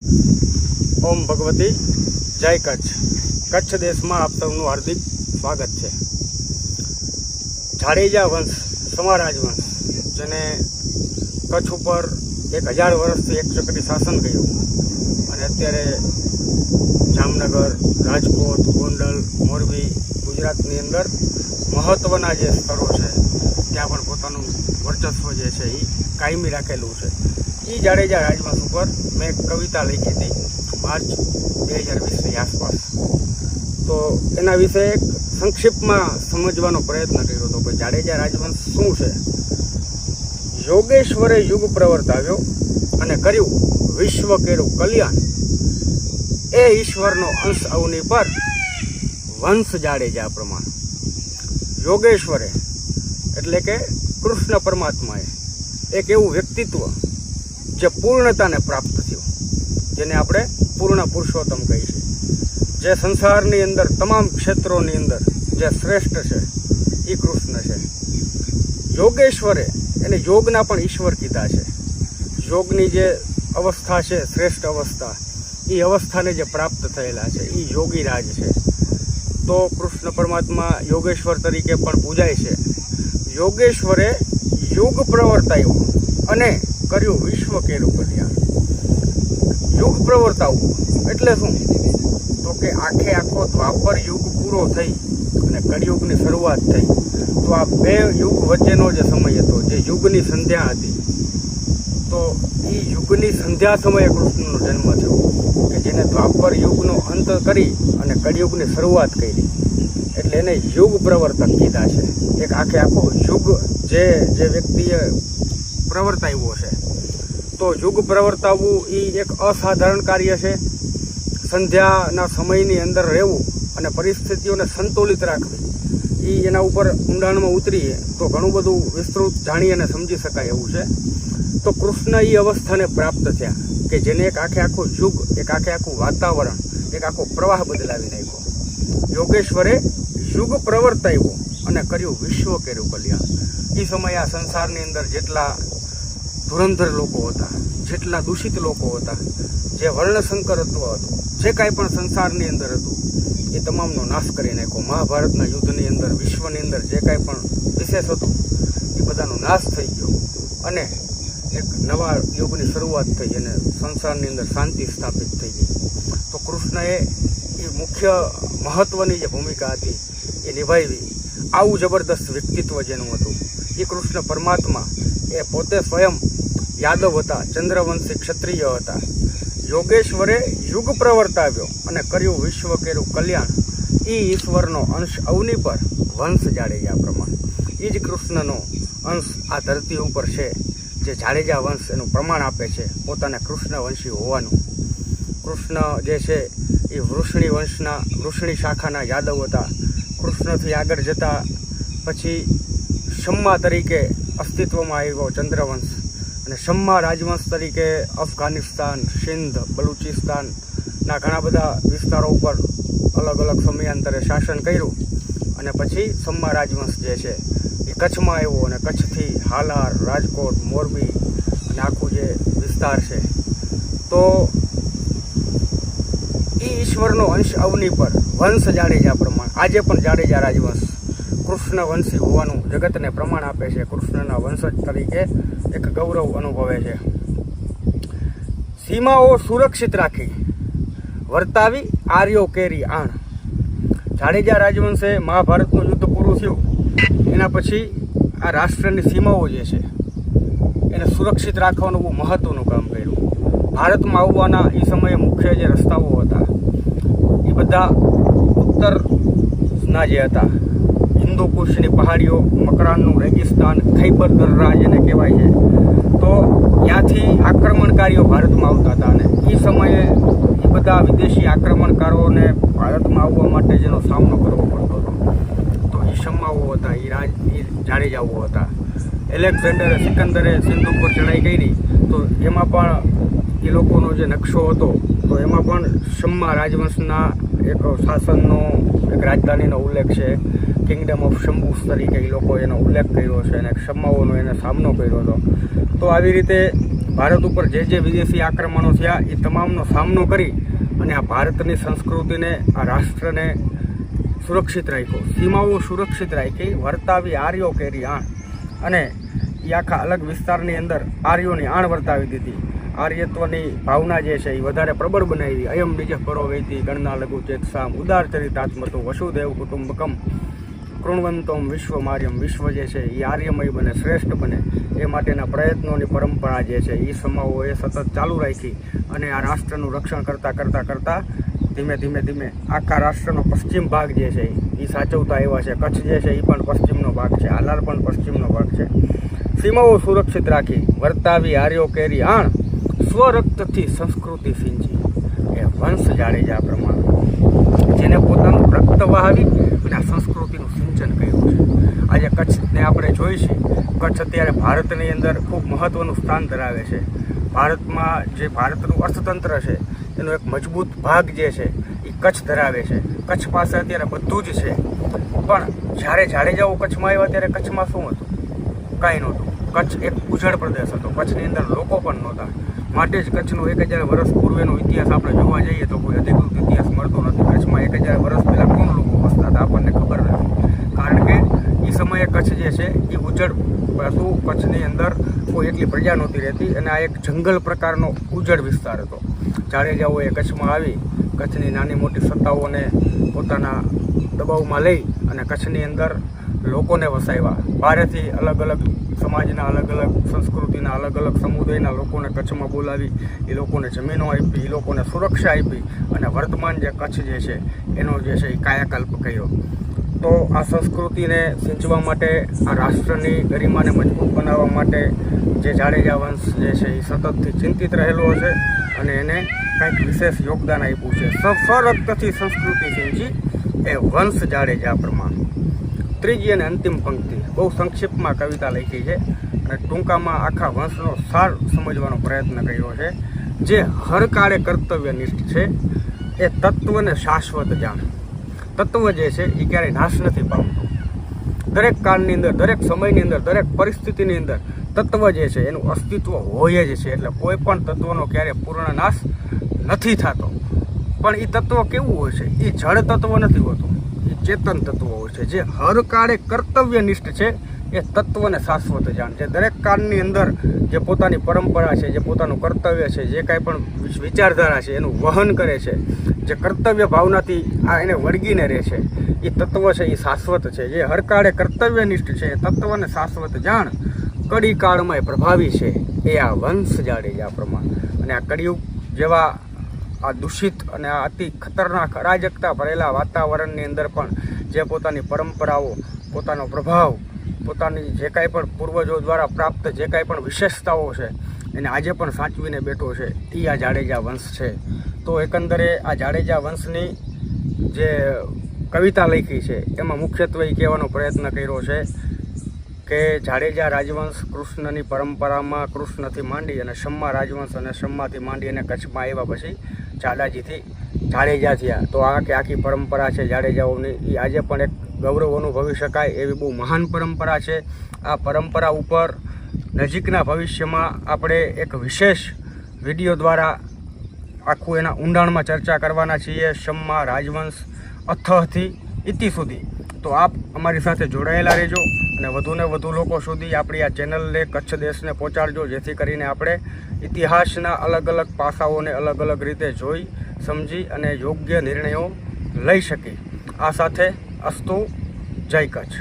ઓમ ભગવતી જય કચ્છ. કચ્છ દેશમાં આપ સૌનું હાર્દિક સ્વાગત છે. જાડેજા વંશ, સમારાજ વંશ, જેને કચ્છ ઉપર 1000 વર્ષથી એક ચક્રી શાસન કર્યું અને અત્યારે જામનગર, રાજકોટ, ગોંડલ, મોરબી, ગુજરાતની અંદર મહત્ત્વના જે સ્થળો છે ત્યાં પણ પોતાનું વર્ચસ્વ જે છે એ કાયમી રાખેલું છે. એ જાડેજા રાજવંશ ઉપર મેં એક કવિતા લખી હતી માર્ચ 2020ની આસપાસ. તો એના વિશે એક સંક્ષિપ્તમાં સમજવાનો પ્રયત્ન કર્યો હતો કે જાડેજા રાજવંશ શું છે. યોગેશ્વરે યુગ પ્રવર્તાવ્યો અને કર્યું વિશ્વ કેરું કલ્યાણ. એ ઈશ્વરનો અંશ અવની પર વંશ જાડેજા પ્રમાણ. યોગેશ્વરે એટલે કે કૃષ્ણ પરમાત્માએ એક એવું વ્યક્તિત્વ જે પૂર્ણતાને પ્રાપ્ત થયું, જેને આપણે પૂર્ણ પુરુષોત્તમ કહીએ છીએ, જે સંસારની અંદર તમામ ક્ષેત્રોની અંદર જે શ્રેષ્ઠ છે એ કૃષ્ણ છે. યોગેશ્વરે એને યોગના પણ ઈશ્વર કીધા છે. યોગની જે અવસ્થા છે, શ્રેષ્ઠ અવસ્થા, એ અવસ્થાને જે પ્રાપ્ત થયેલા છે એ યોગી રાજ છે. તો કૃષ્ણ પરમાત્મા યોગેશ્વર તરીકે પણ પૂજાય છે. યોગેશ્વરે યુગ પ્રવર્તાવ્યો અને કર્યું વિશ્વ કેરું કલ્યાણ. યુગ પ્રવર્તાવવું એટલે શું? તો કે આખો દ્વાપર યુગ પૂરો થઈ અને કળિયુગની શરૂઆત થઈ. તો આ બે યુગ વચ્ચેનો જે સમય હતો, જે યુગની સંધ્યા હતી, તો એ યુગની સંધ્યા સમયે કૃષ્ણનો જન્મ થયો કે જેને દ્વાપર યુગનો અંત કરી અને કળિયુગની શરૂઆત કરી, એટલે એને યુગ પ્રવર્તક કીધા છે. એક આખો યુગ જે વ્યક્તિએ પ્રવર્તાવ્યો છે. તો યુગ પ્રવર્તાવવું એ એક અસાધારણ કાર્ય છે. સંધ્યાના સમયની અંદર રહેવું અને પરિસ્થિતિઓને સંતુલિત રાખવી, એ એના ઉપર ઊંડાણમાં ઉતરીએ તો ઘણું બધું વિસ્તૃત જાણી અને સમજી શકાય એવું છે. તો કૃષ્ણ એ અવસ્થાને પ્રાપ્ત થયા કે જેને એક આખું યુગ, એક આખું વાતાવરણ, એક આખો પ્રવાહ બદલાવી નાખ્યો. યોગેશ્વરે યુગ પ્રવર્તાવ્યો અને કર્યું વિશ્વ કેરું કલ્યાણ. એ સમયે આ સંસારની અંદર જેટલા ધુરંધર લોકો હતા, જેટલા દૂષિત લોકો હતા, જે વર્ણસંકરત્વ હતું, જે કાંઈ પણ સંસારની અંદર હતું, એ તમામનો નાશ કરી નાખ્યો. મહાભારતના યુદ્ધની અંદર, વિશ્વની અંદર જે કાંઈ પણ વિશેષ હતું એ બધાનો નાશ થઈ ગયો અને એક નવા યુગની શરૂઆત થઈ અને સંસારની અંદર શાંતિ સ્થાપિત થઈ ગઈ. તો કૃષ્ણએ એ મુખ્ય મહત્ત્વની જે ભૂમિકા હતી એ નિભાવી. આવું જબરદસ્ત વ્યક્તિત્વ જેનું હતું એ કૃષ્ણ પરમાત્મા એ પોતે સ્વયં યાદવ હતા, ચંદ્રવંશી ક્ષત્રિય હતા. યોગેશ્વરે યુગ પ્રવર્તાવ્યો અને કર્યું વિશ્વ કેરું કલ્યાણ. એ ઈશ્વરનો અંશ અવની પર વંશ જાડેજા પ્રમાણ. એ જ કૃષ્ણનો અંશ આ ધરતી ઉપર છે, જે જાડેજા વંશ એનું પ્રમાણ આપે છે પોતાને કૃષ્ણવંશી હોવાનું. કૃષ્ણ જે છે એ વૃષણી શાખાના યાદવ હતા. કૃષ્ણથી આગળ જતા પછી શમ્મા તરીકે અસ્તિત્વમાં આવ્યો ચંદ્રવંશ, અને શમ્મા રાજવંશ તરીકે અફઘાનિસ્તાન, સિંધ, બલુચિસ્તાનના ઘણા બધા વિસ્તારો ઉપર અલગ અલગ સમયાંતરે શાસન કર્યું. અને પછી શમ્મા રાજવંશ જે છે એ કચ્છમાં આવ્યો અને કચ્છથી હાલાર, રાજકોટ, મોરબી અને આખું જે વિસ્તાર છે. તો એ ઈશ્વરનો અંશ અવની પર વંશ જાડેજા પ્રમાણ. આજે પણ જાડેજા રાજવંશ કૃષ્ણવંશી હોવાનું જગતને પ્રમાણ આપે છે. કૃષ્ણના વંશજ તરીકે એક ગૌરવ અનુભવે છે. સીમાઓ સુરક્ષિત રાખી વર્તાવી આર્યો કેરી આણ. જાડેજા રાજવંશે મહાભારતનું યુદ્ધ પૂરું થયું એના પછી આ રાષ્ટ્રની સીમાઓ જે છે એને સુરક્ષિત રાખવાનું બહુ મહત્ત્વનું કામ કર્યું. ભારતમાં આવવાના એ સમયે મુખ્ય જે રસ્તાઓ હતા એ બધા ઉત્તરના જે હતા, હિન્દુ કુશની પહાડીઓ, મકરાનનું રેગિસ્તાન, ખૈબર દર્રા જેને કહેવાય છે, તો ત્યાંથી આક્રમણકારીઓ ભારતમાં આવતા હતા. અને એ સમયે એ બધા વિદેશી આક્રમણકારોને ભારતમાં આવવા માટે જેનો સામનો કરવો પડતો હતો તો એ શમ્માઓ હતા, એ જાડેજાઓ હતા. એલેક્ઝાન્ડરે, સિકંદરે સિંધુ પર ચડાઈ કરી તો એમાં પણ એ લોકોનો જે નકશો હતો તો એમાં પણ શમ્મા રાજવંશના એક શાસનનો, એક રાજધાનીનો ઉલ્લેખ છે. કિંગડમ ઓફ શંભુસ તરીકે એ લોકો એનો ઉલ્લેખ કર્યો છે અને શમ્માઓનો એને સામનો કર્યો હતો. તો આવી રીતે ભારત ઉપર જે વિદેશી આક્રમણો થયા એ તમામનો સામનો કરી અને આ ભારતની સંસ્કૃતિને, આ રાષ્ટ્રને સુરક્ષિત રાખ્યો, સીમાઓ સુરક્ષિત રાખી, વર્તાવી આર્યો કેરી આણ, અને એ આખા અલગ વિસ્તારની અંદર આર્યોની આણ વર્તાવી દીધી. આર્યત્વની ભાવના જે છે એ વધારે પ્રબળ બનાવી. અયમ બીજ પરો વૈતી ગણના લઘુ ચેતસામ ઉદાર ચરિતાત્મતો વસુદેવ કુટુંબકમ કૃણવંતોમ વિશ્વમાર્યમ. વિશ્વ જે છે એ આર્યમય બને, શ્રેષ્ઠ બને એ માટેના પ્રયત્નોની પરંપરા જે છે એ સમયે સતત ચાલુ રાખી અને આ રાષ્ટ્રનું રક્ષણ કરતાં ધીમે આખા રાષ્ટ્રનો પશ્ચિમ ભાગ જે છે એ સાચવતા આવ્યા છે. કચ્છ જે છે એ પણ પશ્ચિમનો ભાગ છે, હાલાર પણ પશ્ચિમનો ભાગ છે. સીમાઓ સુરક્ષિત રાખી, વર્તાવી આર્યો કેરી આણ, સ્વરક્તથી સંસ્કૃતિ સિંચી. એ વંશ જાડેજા પ્રમાણે જેને પોતાનું રક્ત વહાવી અને આ સંસ્કૃતિનું સિંચન કર્યું છે. આજે કચ્છને આપણે જોઈશું. કચ્છ અત્યારે ભારતની અંદર ખૂબ મહત્ત્વનું સ્થાન ધરાવે છે. ભારતમાં જે ભારતનું અર્થતંત્ર છે એનો એક મજબૂત ભાગ જે છે એ કચ્છ ધરાવે છે. કચ્છ પાસે અત્યારે બધું જ છે. પણ જ્યારે જાડેજાઓ કચ્છમાં આવ્યા ત્યારે કચ્છમાં શું હતું? કાંઈ નહોતું. કચ્છ એક ઉજળ પ્રદેશ હતો. કચ્છની અંદર લોકો પણ નહોતા. માટે જ કચ્છનો 1000 વર્ષ પૂર્વેનો ઇતિહાસ આપણે જોવા જઈએ તો કોઈ અધિકૃત ઇતિહાસ મળતો નથી. કચ્છમાં 1000 વર્ષ પહેલાં કોણ લોકો વસતા હતા આપણને ખબર નથી. કારણ કે એ સમયે કચ્છ જે છે એ ઉજળ હતું. કચ્છની અંદર કોઈ એટલી પ્રજા નહોતી રહેતી અને આ એક જંગલ પ્રકારનો ઉજળ વિસ્તાર હતો. જાડેજાઓએ કચ્છમાં આવી કચ્છની નાની મોટી સત્તાઓને પોતાના દબાવમાં લઈ અને કચ્છની અંદર લોકોને વસાવ્યા. બહારેથી અલગ અલગ સમાજના, અલગ અલગ સંસ્કૃતિના, અલગ અલગ સમુદાયના લોકોને કચ્છમાં બોલાવી, એ લોકોને જમીનો આપી, એ લોકોને સુરક્ષા આપી અને વર્તમાન જે કચ્છ જે છે એનો જે છે એ કાયાકલ્પ કર્યો. તો આ સંસ્કૃતિને સિંચવા માટે, આ રાષ્ટ્રની ગરિમાને મજબૂત બનાવવા માટે જે જાડેજા વંશ જે છે એ સતતથી ચિંતિત રહેલો છે અને એને કંઈક વિશેષ યોગદાન આપ્યું છે. સ્વરક્તથી સંસ્કૃતિ સિંચી એ વંશ જાડેજા પ્રમાણ. ત્રીજી અને અંતિમ પંક્તિ બહુ સંક્ષિપ્તમાં કવિતા લખી છે અને ટૂંકામાં આખા વંશનો સાર સમજવાનો પ્રયત્ન કર્યો છે. જે હરકાળે કર્તવ્યનિષ્ઠ છે એ તત્વને શાશ્વત જાણ. તત્વ જે છે એ ક્યારેય નાશ નથી પામતું. દરેક કાળની અંદર, દરેક સમયની અંદર, દરેક પરિસ્થિતિની અંદર તત્વ જે છે એનું અસ્તિત્વ હોય જ છે. એટલે કોઈ પણ તત્વનો ક્યારેય પૂર્ણ નાશ નથી થતો. પણ એ તત્વ કેવું હોય છે? એ જળ તત્વ નથી હોતું, એ ચેતન તત્વ હોય છે. જે હર કાળે કર્તવ્યનિષ્ઠ છે એ તત્વને શાશ્વત જાણ. જે દરેક કાળની અંદર જે પોતાની પરંપરા છે, જે પોતાનું કર્તવ્ય છે, જે કાંઈ પણ વિચારધારા છે એનું વહન કરે છે, જે કર્તવ્ય ભાવનાથી એને વળગીને રહે છે, એ તત્વ છે એ શાશ્વત છે. જે હરકાળે કર્તવ્યનિષ્ઠ છે એ તત્વને શાશ્વત જાણ, કડી કાળમાં પ્રભાવી છે એ આ વંશ જાડેજા પ્રમાણ. અને આ કળિયુગ જેવા આ દૂષિત અને આ અતિ ખતરનાક અરાજકતા ભરેલા વાતાવરણની અંદર પણ જે પોતાની પરંપરાઓ, પોતાનો પ્રભાવ, પોતાની જે કાંઈ પણ પૂર્વજો દ્વારા પ્રાપ્ત જે કાંઈ પણ વિશેષતાઓ છે એને આજે પણ સાચવીને બેઠો છે એ આ જાડેજા વંશ છે. તો એકંદરે આ જાડેજા વંશની જે કવિતા લખી છે એમાં મુખ્યત્વે એ કહેવાનો પ્રયત્ન કર્યો છે કે જાડેજા રાજવંશ કૃષ્ણની પરંપરામાં કૃષ્ણથી માંડી અને શમ્મા રાજવંશ અને શમ્માથી માંડી અને કચ્છમાં આવ્યા પછી ચાડાજીથી જાડેજા થયા. તો આ કે આખી પરંપરા છે જાડેજાઓની એ આજે પણ એક ગૌરવ અનુભવી શકાય એવી બહુ મહાન પરંપરા છે. આ પરંપરા ઉપર નજીકના ભવિષ્યમાં આપણે એક વિશેષ વિડીયો દ્વારા આખું એના ઊંડાણમાં ચર્ચા કરવાના છીએ. શમ્મા રાજવંશ અથથી ઇતિ સુધી. તો આપ અમારી સાથે જોડાયેલા રહેજો અને વધુને વધુ લોકો સુધી આપણી આ ચેનલને, કચ્છ દેશને પહોંચાડજો, જેથી કરીને આપણે ઇતિહાસના અલગ અલગ પાસાઓને અલગ અલગ રીતે જોઈ, સમજી અને યોગ્ય નિર્ણયો લઈ શકીએ. આ સાથે અસ્તુ. જય કચ્છ.